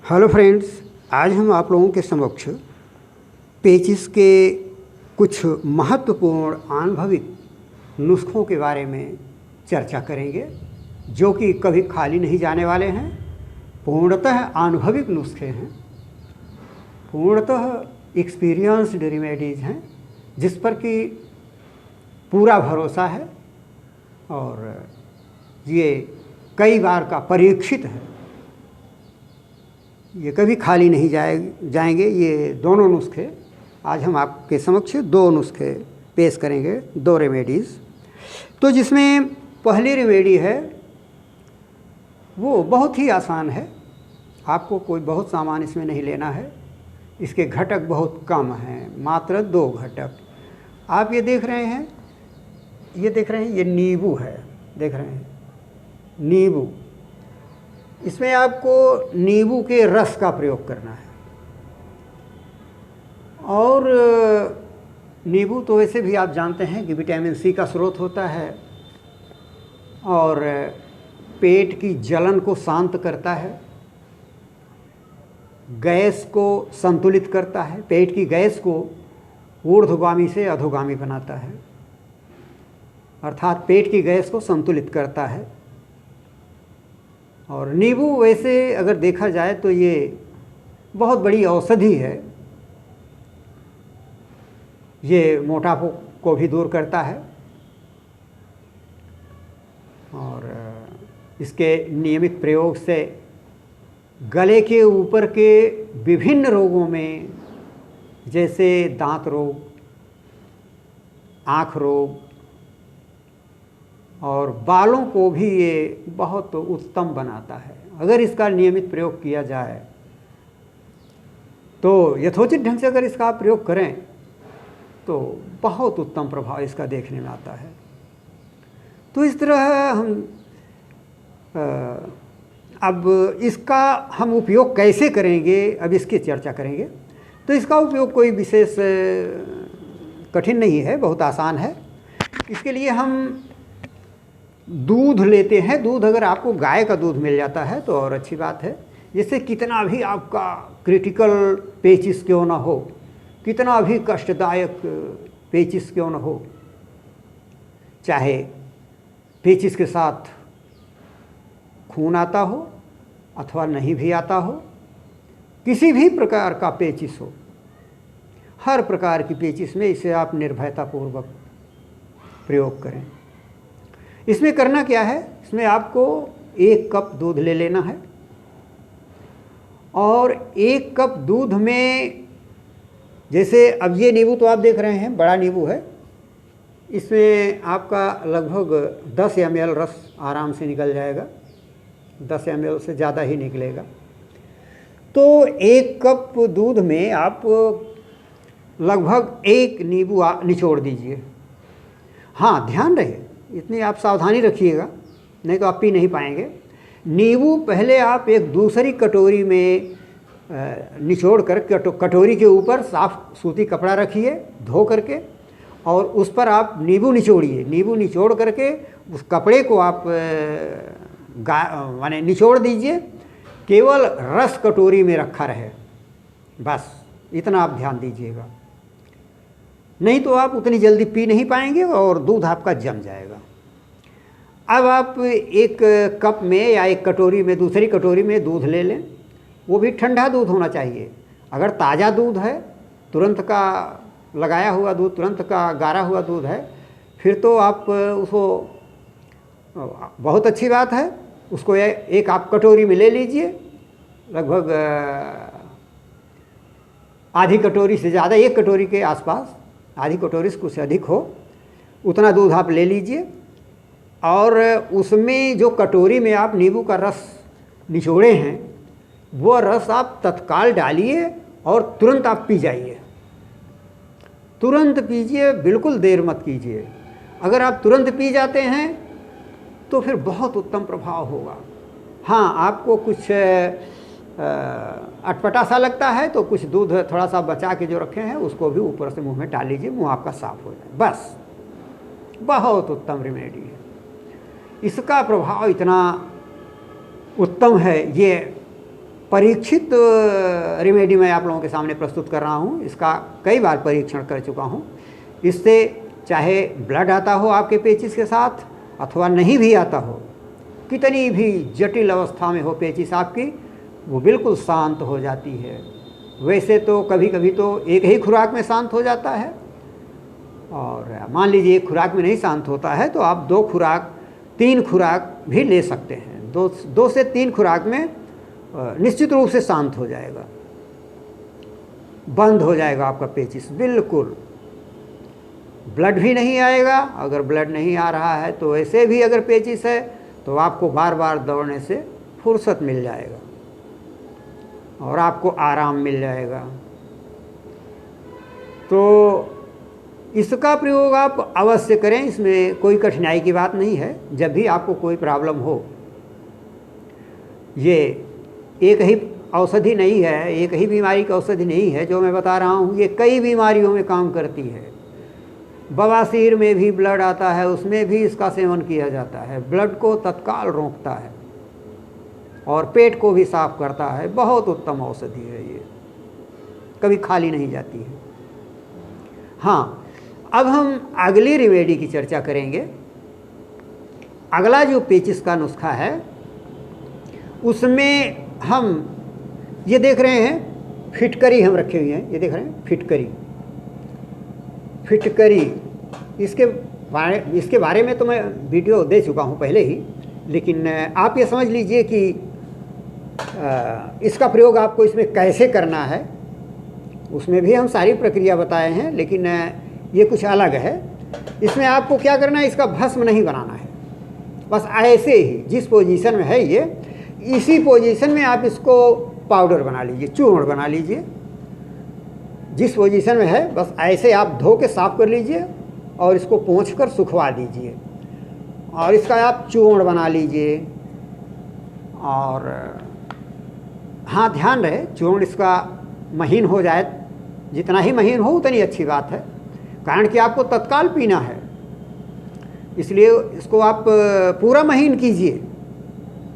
Hello friends, आज हम आप लोगों के समक्ष पेचिस के कुछ महत्वपूर्ण आनुभविक नुस्खों के बारे में चर्चा करेंगे, जो कि कभी खाली नहीं जाने वाले हैं। पूर्णतः अनुभविक नुस्खे हैं, पूर्णतः एक्सपीरियंस्ड रेमेडीज़ हैं, जिस पर कि पूरा भरोसा है और ये कई बार का परीक्षित है। ये कभी खाली नहीं जाएंगे। ये दोनों नुस्खे आज हम आपके समक्ष दो नुस्खे पेश करेंगे, दो रेमेडीज़। तो जिसमें पहली रेमेडी है वो बहुत ही आसान है, आपको कोई बहुत सामान इसमें नहीं लेना है। इसके घटक बहुत कम हैं, मात्र 2 घटक। आप ये देख रहे हैं, ये नींबू है, देख रहे हैं नींबू। इसमें आपको नींबू के रस का प्रयोग करना है। और नींबू तो वैसे भी आप जानते हैं कि विटामिन सी का स्रोत होता है और पेट की जलन को शांत करता है, गैस को संतुलित करता है, पेट की गैस को ऊर्ध्वगामी से अधोगामी बनाता है, अर्थात पेट की गैस को संतुलित करता है। और नींबू वैसे अगर देखा जाए तो ये बहुत बड़ी औषधि है। ये मोटापे को भी दूर करता है और इसके नियमित प्रयोग से गले के ऊपर के विभिन्न रोगों में, जैसे दांत रोग, आँख रोग और बालों को भी ये बहुत उत्तम बनाता है। अगर इसका नियमित प्रयोग किया जाए तो यथोचित ढंग से अगर इसका आप प्रयोग करें तो बहुत उत्तम प्रभाव इसका देखने में आता है। तो इस तरह हम अब इसका हम उपयोग कैसे करेंगे, अब इसकी चर्चा करेंगे। तो इसका उपयोग कोई विशेष कठिन नहीं है, बहुत आसान है। इसके लिए हम दूध लेते हैं। दूध अगर आपको गाय का दूध मिल जाता है तो और अच्छी बात है। जैसे कितना भी आपका क्रिटिकल पेचिस क्यों ना हो, कितना भी कष्टदायक पेचिस क्यों ना हो, चाहे पेचिस के साथ खून आता हो अथवा नहीं भी आता हो, किसी भी प्रकार का पेचिस हो, हर प्रकार की पेचिस में इसे आप निर्भयतापूर्वक प्रयोग करें। इसमें करना क्या है, इसमें आपको 1 कप दूध ले लेना है और 1 कप दूध में, जैसे अब ये नींबू तो आप देख रहे हैं बड़ा नींबू है, इसमें आपका लगभग 10 ml रस आराम से निकल जाएगा। 10 ml से ज़्यादा ही निकलेगा। तो 1 कप दूध में आप लगभग 1 नींबू निचोड़ दीजिए। हाँ, ध्यान रहे, इतनी आप सावधानी रखिएगा, नहीं तो आप पी नहीं पाएंगे। नींबू पहले आप एक दूसरी कटोरी में निचोड़ कर कटोरी के ऊपर साफ सूती कपड़ा रखिए धो करके, और उस पर आप नींबू निचोड़िए। नींबू निचोड़ करके उस कपड़े को आप माने निचोड़ दीजिए, केवल रस कटोरी में रखा रहे, बस इतना आप ध्यान दीजिएगा। नहीं तो आप उतनी जल्दी पी नहीं पाएंगे और दूध आपका जम जाएगा। अब आप 1 कप में या 1 कटोरी में, दूसरी कटोरी में दूध ले लें। वो भी ठंडा दूध होना चाहिए। अगर ताज़ा दूध है, तुरंत का लगाया हुआ दूध, तुरंत का गारा हुआ दूध है, फिर तो आप उसको, बहुत अच्छी बात है, उसको एक आप कटोरी में ले लीजिए। लगभग आधी कटोरी से ज़्यादा, 1 कटोरी के आसपास, आधी कटोरी से कुछ अधिक हो, उतना दूध आप ले लीजिए। और उसमें जो कटोरी में आप नींबू का रस निचोड़े हैं, वो रस आप तत्काल डालिए और तुरंत आप पी जाइए। तुरंत पीजिए, बिल्कुल देर मत कीजिए। अगर आप तुरंत पी जाते हैं तो फिर बहुत उत्तम प्रभाव होगा। हाँ, आपको कुछ अटपटा सा लगता है तो कुछ दूध थोड़ा सा बचा के जो रखे हैं उसको भी ऊपर से मुंह में डाल लीजिए, मुंह आपका साफ हो जाए, बस। बहुत उत्तम रेमेडी है। इसका प्रभाव इतना उत्तम है, ये परीक्षित रेमेडी मैं आप लोगों के सामने प्रस्तुत कर रहा हूँ। इसका कई बार परीक्षण कर चुका हूँ। इससे चाहे ब्लड आता हो आपके पेचिस के साथ अथवा नहीं भी आता हो, कितनी भी जटिल अवस्था में हो पेचिस आपकी, वो बिल्कुल शांत हो जाती है। वैसे तो कभी कभी तो एक ही खुराक में शांत हो जाता है, और मान लीजिए एक खुराक में नहीं शांत होता है तो आप 2 खुराक 3 खुराक भी ले सकते हैं। 2 से 3 खुराक में निश्चित रूप से शांत हो जाएगा, बंद हो जाएगा आपका पेचिस बिल्कुल। ब्लड भी नहीं आएगा। अगर ब्लड नहीं आ रहा है तो ऐसे भी अगर पेचिस है तो आपको बार बार दौड़ने से फुर्सत मिल जाएगा और आपको आराम मिल जाएगा। तो इसका प्रयोग आप अवश्य करें, इसमें कोई कठिनाई की बात नहीं है। जब भी आपको कोई प्रॉब्लम हो, ये एक ही औषधि नहीं है, एक ही बीमारी की औषधि नहीं है जो मैं बता रहा हूँ, ये कई बीमारियों में काम करती है। बवासीर में भी ब्लड आता है, उसमें भी इसका सेवन किया जाता है। ब्लड को तत्काल रोकता है और पेट को भी साफ करता है। बहुत उत्तम औषधि है ये, कभी खाली नहीं जाती है। हाँ, अब हम अगली रेमेडी की चर्चा करेंगे। अगला जो पेचिस का नुस्खा है उसमें हम ये देख रहे हैं, फिटकरी हम रखे हुए हैं। ये देख रहे हैं फिटकरी। इसके बारे में तो मैं वीडियो दे चुका हूँ पहले ही, लेकिन आप ये समझ लीजिए कि इसका प्रयोग आपको इसमें कैसे करना है, उसमें भी हम सारी प्रक्रिया बताए हैं, लेकिन ये कुछ अलग है। इसमें आपको क्या करना है, इसका भस्म नहीं बनाना है। बस ऐसे ही जिस पोजीशन में है ये, इसी पोजीशन में आप इसको पाउडर बना लीजिए, चूर्ण बना लीजिए। जिस पोजीशन में है बस ऐसे आप धो के साफ कर लीजिए और इसको पोंछकर सुखवा दीजिए और इसका आप चूर्ण बना लीजिए। और हाँ, ध्यान रहे चूर्ण इसका महीन हो जाए, जितना ही महीन हो उतनी अच्छी बात है, कारण कि आपको तत्काल पीना है, इसलिए इसको आप पूरा महीन कीजिए।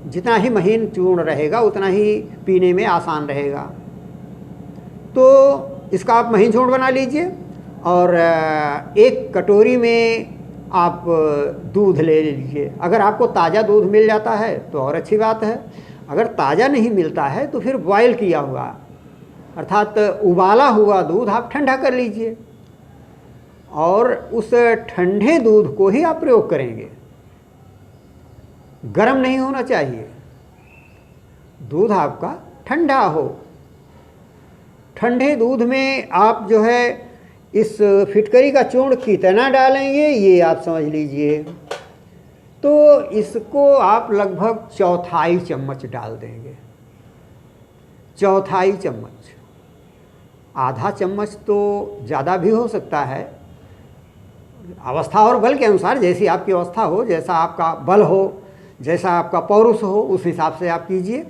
जितना ही महीन चूर्ण रहेगा उतना ही पीने में आसान रहेगा। तो इसका आप महीन चूर्ण बना लीजिए और एक कटोरी में आप दूध ले लीजिए। अगर आपको ताज़ा दूध मिल जाता है तो और अच्छी बात है। अगर ताज़ा नहीं मिलता है तो फिर बॉयल किया हुआ, अर्थात उबाला हुआ दूध आप ठंडा कर लीजिए और उस ठंडे दूध को ही आप प्रयोग करेंगे। गर्म नहीं होना चाहिए, दूध आपका ठंडा हो। ठंडे दूध में आप जो है इस फिटकरी का चूर्ण कितना डालेंगे ये आप समझ लीजिए। तो इसको आप लगभग 1/4 चम्मच डाल देंगे। 1/4 चम्मच, आधा चम्मच तो ज़्यादा भी हो सकता है, अवस्था और बल के अनुसार, जैसी आपकी अवस्था हो, जैसा आपका बल हो, जैसा आपका पौरुष हो, उस हिसाब से आप कीजिए।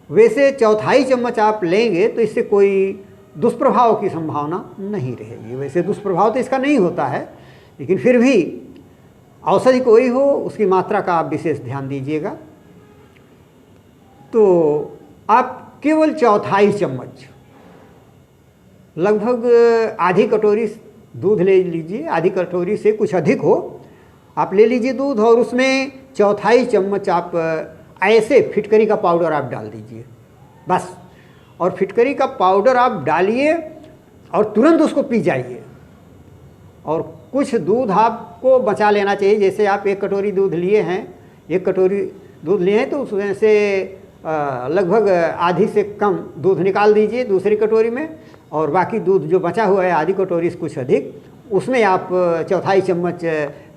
वैसे 1/4 चम्मच आप लेंगे तो इससे कोई दुष्प्रभाव की संभावना नहीं रहेगी। वैसे दुष्प्रभाव तो इसका नहीं होता है, लेकिन फिर भी औषधि कोई हो उसकी मात्रा का आप विशेष ध्यान दीजिएगा। तो आप केवल 1/4 चम्मच, लगभग आधी कटोरी दूध ले लीजिए। आधी कटोरी से कुछ अधिक हो आप ले लीजिए दूध, और उसमें 1/4 चम्मच आप ऐसे फिटकरी का पाउडर आप डाल दीजिए बस। और फिटकरी का पाउडर आप डालिए और तुरंत उसको पी जाइए। और कुछ दूध आपको बचा लेना चाहिए। जैसे आप 1 कटोरी दूध लिए हैं, 1 कटोरी दूध लिए हैं तो उसमें से लगभग आधी से कम दूध निकाल दीजिए दूसरी कटोरी में, और बाकी दूध जो बचा हुआ है आधी कटोरी से कुछ अधिक, उसमें आप 1/4 चम्मच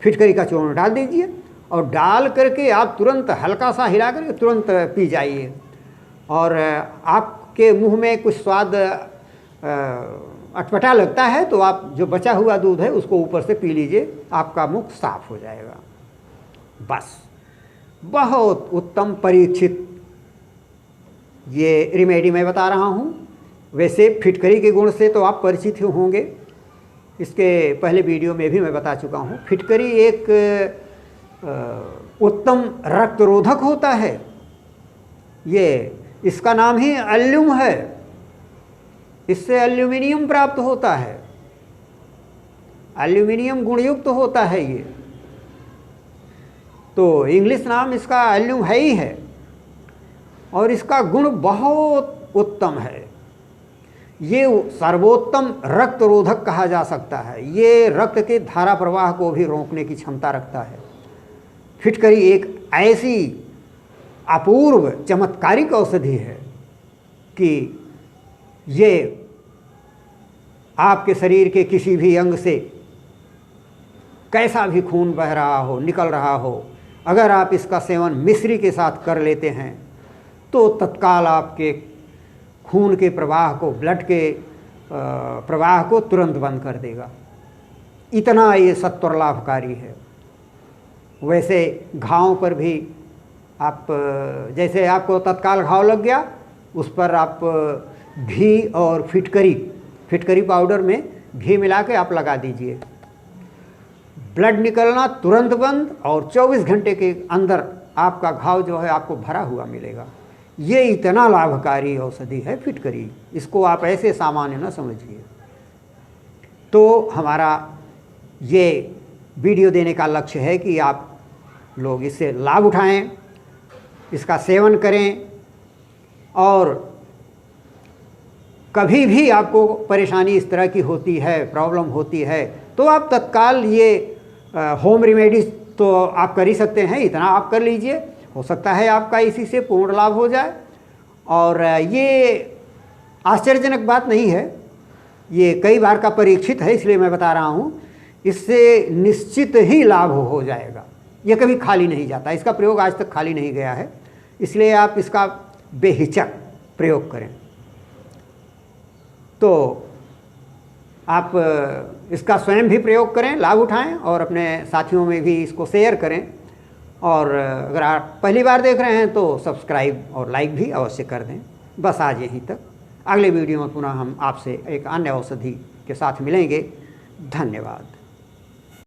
फिटकरी का चूर्ण डाल दीजिए और डाल करके आप तुरंत हल्का सा हिला करके तुरंत पी जाइए। और आपके मुंह में कुछ स्वाद अटपटा लगता है तो आप जो बचा हुआ दूध है उसको ऊपर से पी लीजिए, आपका मुख साफ हो जाएगा। बस, बहुत उत्तम परीक्षित ये रेमेडी मैं बता रहा हूँ। वैसे फिटकरी के गुण से तो आप परिचित ही होंगे, इसके पहले वीडियो में भी मैं बता चुका हूँ। फिटकरी एक उत्तम रक्तरोधक होता है। ये इसका नाम ही एल्यूम है, इससे एल्यूमिनियम प्राप्त होता है, एल्यूमिनियम गुणयुक्त होता है ये, तो इंग्लिश नाम इसका एल्यूम है ही है और इसका गुण बहुत उत्तम है। ये सर्वोत्तम रक्त रोधक कहा जा सकता है, ये रक्त के धारा प्रवाह को भी रोकने की क्षमता रखता है। फिटकरी एक ऐसी अपूर्व चमत्कारिक औषधि है कि ये आपके शरीर के किसी भी अंग से कैसा भी खून बह रहा हो, निकल रहा हो, अगर आप इसका सेवन मिश्री के साथ कर लेते हैं तो तत्काल आपके खून के प्रवाह को, ब्लड के प्रवाह को तुरंत बंद कर देगा। इतना ये सत्वर लाभकारी है। वैसे घाव पर भी आप, जैसे आपको तत्काल घाव लग गया, उस पर आप घी और फिटकरी पाउडर में घी मिला के आप लगा दीजिए, ब्लड निकलना तुरंत बंद और 24 घंटे के अंदर आपका घाव जो है आपको भरा हुआ मिलेगा। ये इतना लाभकारी औषधि है फिटकरी, इसको आप ऐसे सामान्य न समझिए। तो हमारा ये वीडियो देने का लक्ष्य है कि आप लोग इससे लाभ उठाएं, इसका सेवन करें और कभी भी आपको परेशानी इस तरह की होती है, प्रॉब्लम होती है, तो आप तत्काल ये होम रेमेडीज तो आप कर ही सकते हैं, इतना आप कर लीजिए, हो सकता है आपका इसी से पूर्ण लाभ हो जाए। और ये आश्चर्यजनक बात नहीं है, ये कई बार का परीक्षित है, इसलिए मैं बता रहा हूँ, इससे निश्चित ही लाभ हो जाएगा, ये कभी खाली नहीं जाता, इसका प्रयोग आज तक खाली नहीं गया है, इसलिए आप इसका बेहिचक प्रयोग करें। तो आप इसका स्वयं भी प्रयोग करें, लाभ उठाएं और अपने साथियों में भी इसको शेयर करें। और अगर आप पहली बार देख रहे हैं तो सब्सक्राइब और लाइक भी अवश्य कर दें। बस आज यहीं तक, अगले वीडियो में पुनः हम आपसे एक अन्य औषधि के साथ मिलेंगे। धन्यवाद।